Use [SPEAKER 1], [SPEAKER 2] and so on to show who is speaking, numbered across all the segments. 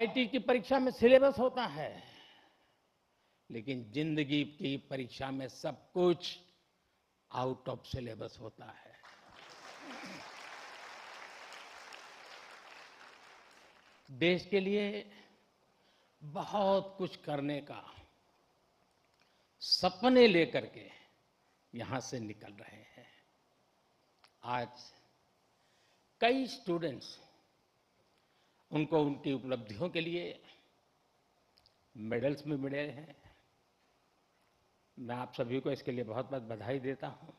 [SPEAKER 1] IIT की परीक्षा में सिलेबस होता है, लेकिन जिंदगी की परीक्षा में सब कुछ आउट ऑफ सिलेबस होता है। देश के लिए बहुत कुछ करने का सपने लेकर के यहां से निकल रहे हैं। आज कई स्टूडेंट्स उनको उनकी उपलब्धियों के लिए मेडल्स में मिले हैं। मैं आप सभी को इसके लिए बहुत बहुत बधाई देता हूं।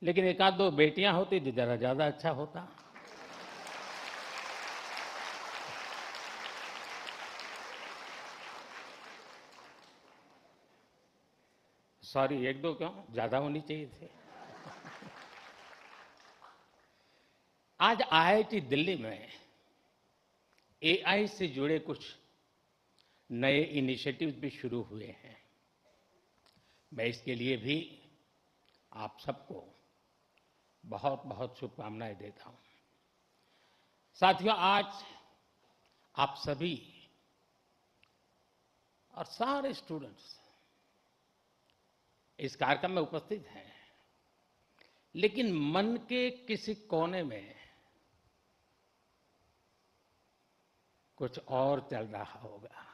[SPEAKER 1] लेकिन एक आध दो बेटियां होती तो जरा ज्यादा अच्छा होता। सॉरी, एक दो क्यों, ज्यादा होनी चाहिए थे। आज आईआईटी दिल्ली में एआई से जुड़े कुछ नए इनिशिएटिव्स भी शुरू हुए हैं। मैं इसके लिए भी आप सबको बहुत बहुत शुभकामनाएं देता हूं। साथियों, आज आप सभी और सारे स्टूडेंट्स इस कार्यक्रम में उपस्थित हैं, लेकिन मन के किसी कोने में कुछ और चल रहा होगा।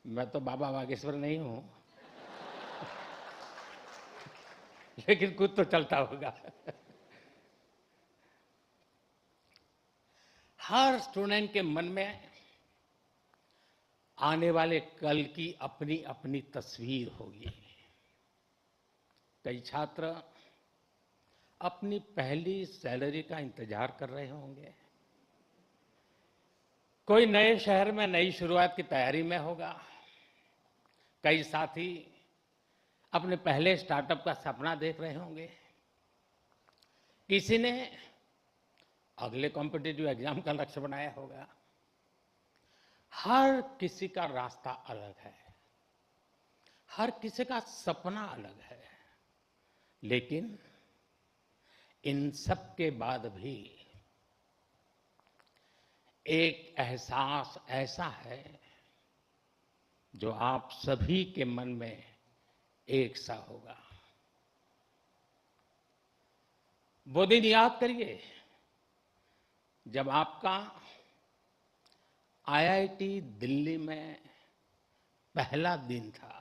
[SPEAKER 1] मैं तो बाबा बागेश्वर नहीं हूं, लेकिन कुछ तो चलता होगा। हर स्टूडेंट के मन में आने वाले कल की अपनी अपनी तस्वीर होगी। कई छात्र अपनी पहली सैलरी का इंतजार कर रहे होंगे। कोई नए शहर में नई शुरुआत की तैयारी में होगा। कई साथी अपने पहले स्टार्टअप का सपना देख रहे होंगे। किसी ने अगले कॉम्पिटिटिव एग्जाम का लक्ष्य बनाया होगा। हर किसी का रास्ता अलग है, हर किसी का सपना अलग है, लेकिन इन सब के बाद भी एक एहसास ऐसा है जो आप सभी के मन में एक सा होगा। वो दिन याद करिए जब आपका आईआईटी दिल्ली में पहला दिन था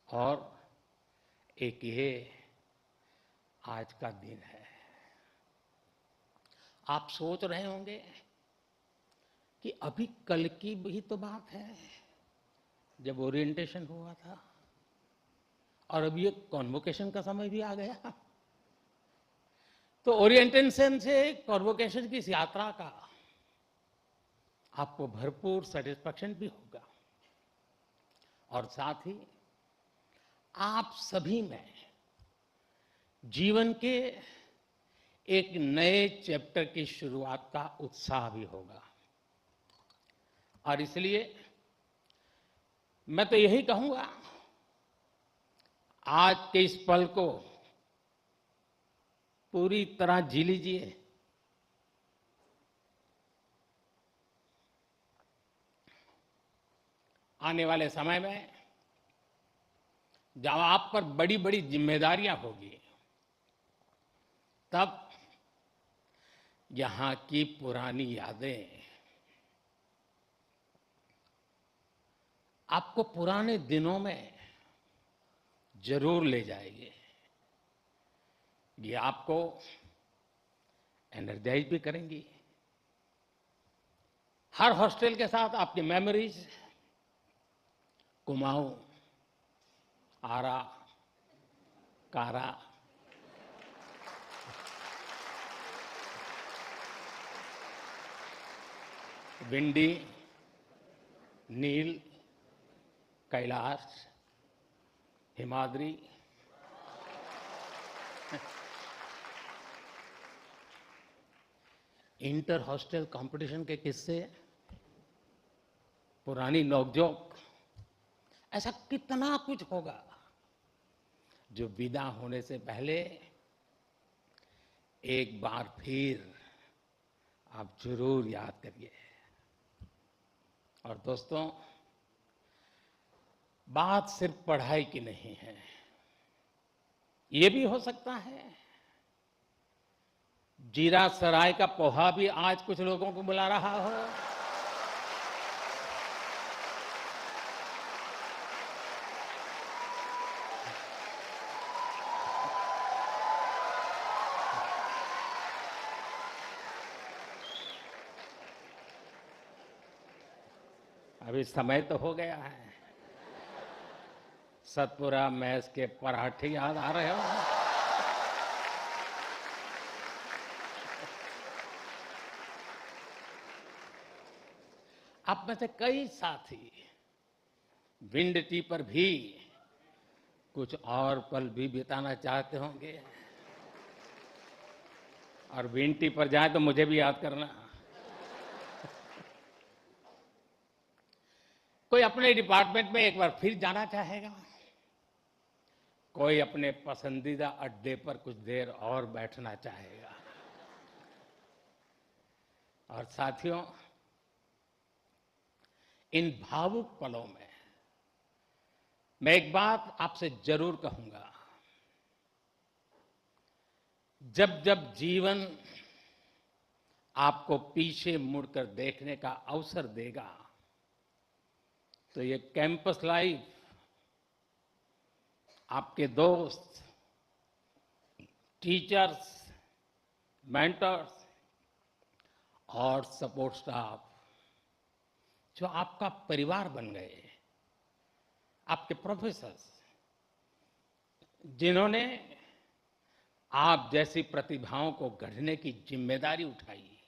[SPEAKER 1] और एक ये आज का दिन है। आप सोच रहे होंगे कि अभी कल की भी तो बात है जब ओरिएंटेशन हुआ था, और अभी एक कॉन्वोकेशन का समय भी आ गया। तो ओरिएंटेशन से कॉन्वोकेशन की इस यात्रा का आपको भरपूर सेटिस्फैक्शन भी होगा, और साथ ही आप सभी में जीवन के एक नए चैप्टर की शुरुआत का उत्साह भी होगा। और इसलिए मैं तो यही कहूंगा, आज के इस पल को पूरी तरह जी लीजिए। आने वाले समय में जब आप पर बड़ी बड़ी जिम्मेदारियां होगी, तब यहां की पुरानी यादें आपको पुराने दिनों में जरूर ले जाएगी। ये आपको एनर्जाइज भी करेंगी। हर हॉस्टल के साथ आपकी memories Kumaon, Ara, Kara, Vindy, Nil, Kailash, Himadri, inter hostel competition के किस्से, पुरानी नोकझोंक, ऐसा कितना कुछ होगा जो विदा होने से पहले एक बार फिर आप जरूर याद करिए। और दोस्तों, बात सिर्फ पढ़ाई की नहीं है। ये भी हो सकता है जीरा सराय का पोहा भी आज कुछ लोगों को बुला रहा हो। अभी समय तो हो गया है। सतपुरा मैस के पराठे याद आ रहे हो? आप में से कई साथी विंड टी पर भी कुछ और पल भी बिताना चाहते होंगे। और विंड टी पर जाए तो मुझे भी याद करना। कोई अपने डिपार्टमेंट में एक बार फिर जाना चाहेगा, कोई अपने पसंदीदा अड्डे पर कुछ देर और बैठना चाहेगा। और साथियों, इन भावुक पलों में मैं एक बात आपसे जरूर कहूंगा। जब जब जीवन आपको पीछे मुड़कर देखने का अवसर देगा, तो ये कैंपस लाइफ आपके दोस्त, टीचर्स, मेंटर्स और सपोर्ट स्टाफ जो आपका परिवार बन गए, आपके प्रोफेसर्स जिन्होंने आप जैसी प्रतिभाओं को गढ़ने की जिम्मेदारी उठाई,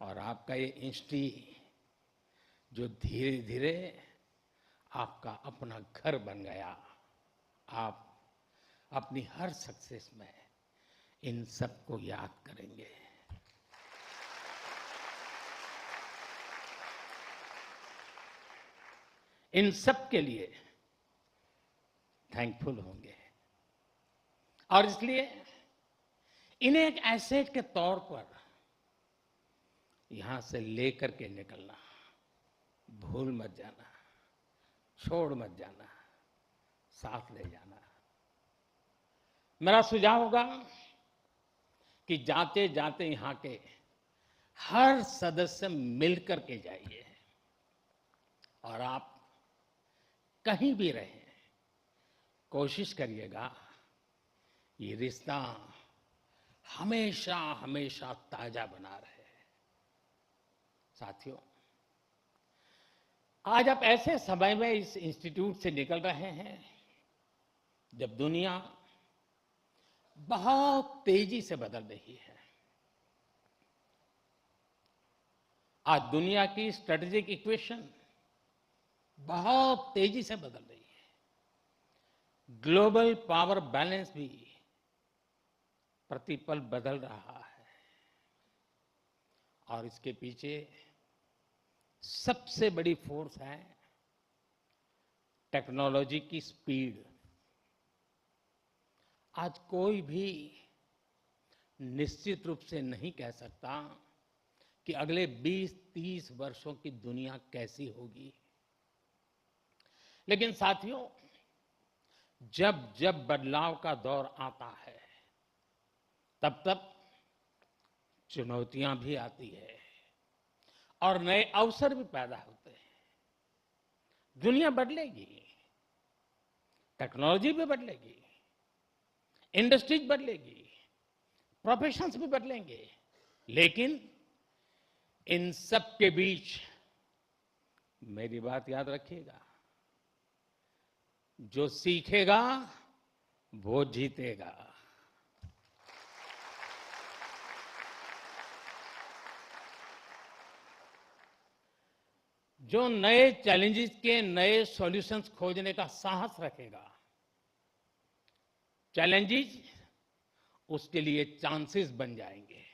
[SPEAKER 1] और आपका ये इंस्टीट्यूट जो धीरे धीरे आपका अपना घर बन गया। आप अपनी हर सक्सेस में इन सबको याद करेंगे। इन सब के लिए थैंकफुल होंगे। और इसलिए इन्हें एक एसेट के तौर पर यहां से लेकर के निकलना भूल मत जाना, छोड़ मत जाना, साथ ले जाना। मेरा सुझाव होगा कि जाते जाते यहां के हर सदस्य मिलकर के जाइए। और आप कहीं भी रहें, कोशिश करिएगा ये रिश्ता हमेशा हमेशा ताजा बना रहे। साथियों, आज आप ऐसे समय में इस इंस्टीट्यूट से निकल रहे हैं जब दुनिया बहुत तेजी से बदल रही है। आज दुनिया की स्ट्रेटेजिक इक्वेशन बहुत तेजी से बदल रही है। ग्लोबल पावर बैलेंस भी प्रतिपल बदल रहा है। और इसके पीछे सबसे बड़ी फोर्स है टेक्नोलॉजी की स्पीड। आज कोई भी निश्चित रूप से नहीं कह सकता कि अगले 20-30 वर्षों की दुनिया कैसी होगी। लेकिन साथियों, जब जब बदलाव का दौर आता है, तब तब चुनौतियां भी आती है और नए अवसर भी पैदा होते हैं। दुनिया बदलेगी, टेक्नोलॉजी भी बदलेगी, इंडस्ट्रीज बदलेगी, प्रोफेशंस भी बदलेंगे। लेकिन इन सब के बीच मेरी बात याद रखिएगा, जो सीखेगा वो जीतेगा। जो नए चैलेंजेस के नए सॉल्यूशंस खोजने का साहस रखेगा, चैलेंजेस उसके लिए चांसेस बन जाएंगे।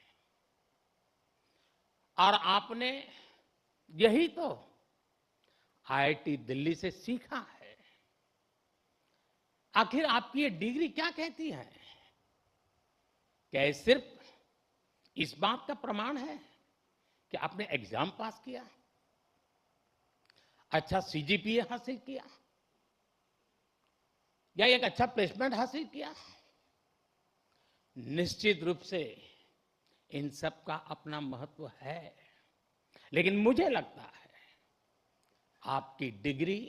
[SPEAKER 1] और आपने यही तो आईआईटी दिल्ली से सीखा है। आखिर आपकी ये डिग्री क्या कहती है? क्या ये सिर्फ इस बात का प्रमाण है कि आपने एग्जाम पास किया, अच्छा सीजीपीए हासिल किया, या एक अच्छा प्लेसमेंट हासिल किया। निश्चित रूप से इन सब का अपना महत्व है, लेकिन मुझे लगता है आपकी डिग्री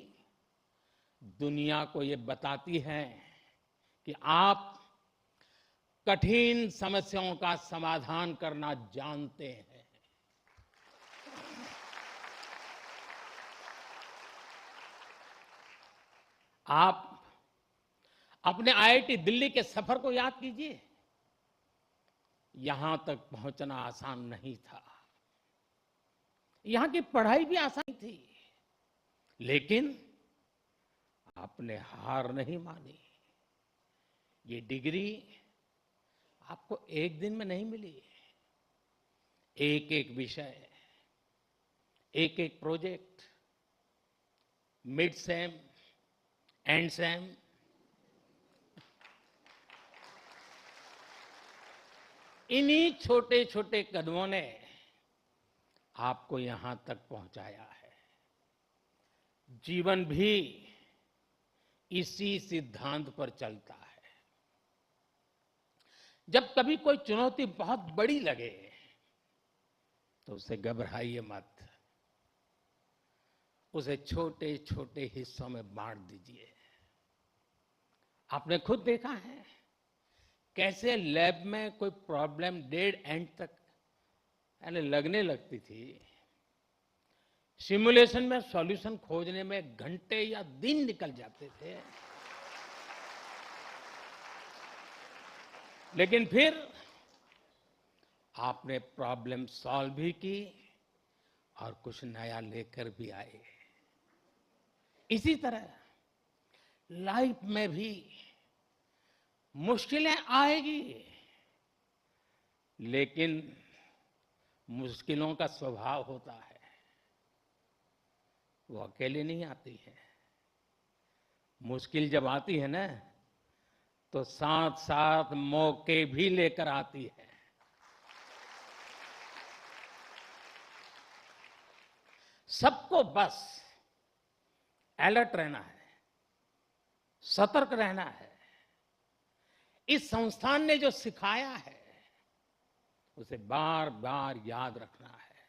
[SPEAKER 1] दुनिया को ये बताती है कि आप कठिन समस्याओं का समाधान करना जानते हैं। आप अपने आईआईटी दिल्ली के सफर को याद कीजिए। यहां तक पहुंचना आसान नहीं था, यहां की पढ़ाई भी आसान थी, लेकिन आपने हार नहीं मानी। ये डिग्री आपको एक दिन में नहीं मिली। एक एक विषय, एक एक project, mid sem, and same, इन्हीं छोटे छोटे कदमों ने आपको यहां तक पहुंचाया है। जीवन भी इसी सिद्धांत पर चलता है। जब कभी कोई चुनौती बहुत बड़ी लगे तो उसे घबराइए मत, उसे छोटे छोटे हिस्सों में बांट दीजिए। आपने खुद देखा है कैसे लैब में कोई प्रॉब्लम डेड एंड तक यानी लगने लगती थी, सिमुलेशन में सॉल्यूशन खोजने में घंटे या दिन निकल जाते थे, लेकिन फिर आपने प्रॉब्लम सॉल्व भी की और कुछ नया लेकर भी आए। इसी तरह लाइफ में भी मुश्किलें आएगी, लेकिन मुश्किलों का स्वभाव होता है, वो अकेले नहीं आती है। मुश्किल जब आती है ना, तो साथ साथ मौके भी लेकर आती है। सबको बस अलर्ट रहना है, सतर्क रहना है। इस संस्थान ने जो सिखाया है उसे बार बार याद रखना है।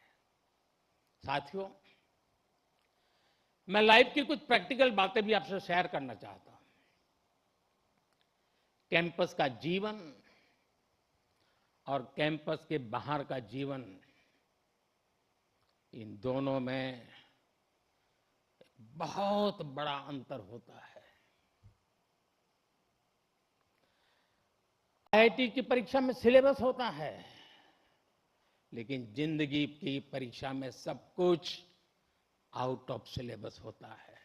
[SPEAKER 1] साथियों, मैं लाइफ की कुछ प्रैक्टिकल बातें भी आपसे शेयर करना चाहता हूं। कैंपस का जीवन और कैंपस के बाहर का जीवन, इन दोनों में बहुत बड़ा अंतर होता है। आईआईटी की परीक्षा में सिलेबस होता है, लेकिन जिंदगी की परीक्षा में सब कुछ आउट ऑफ सिलेबस होता है।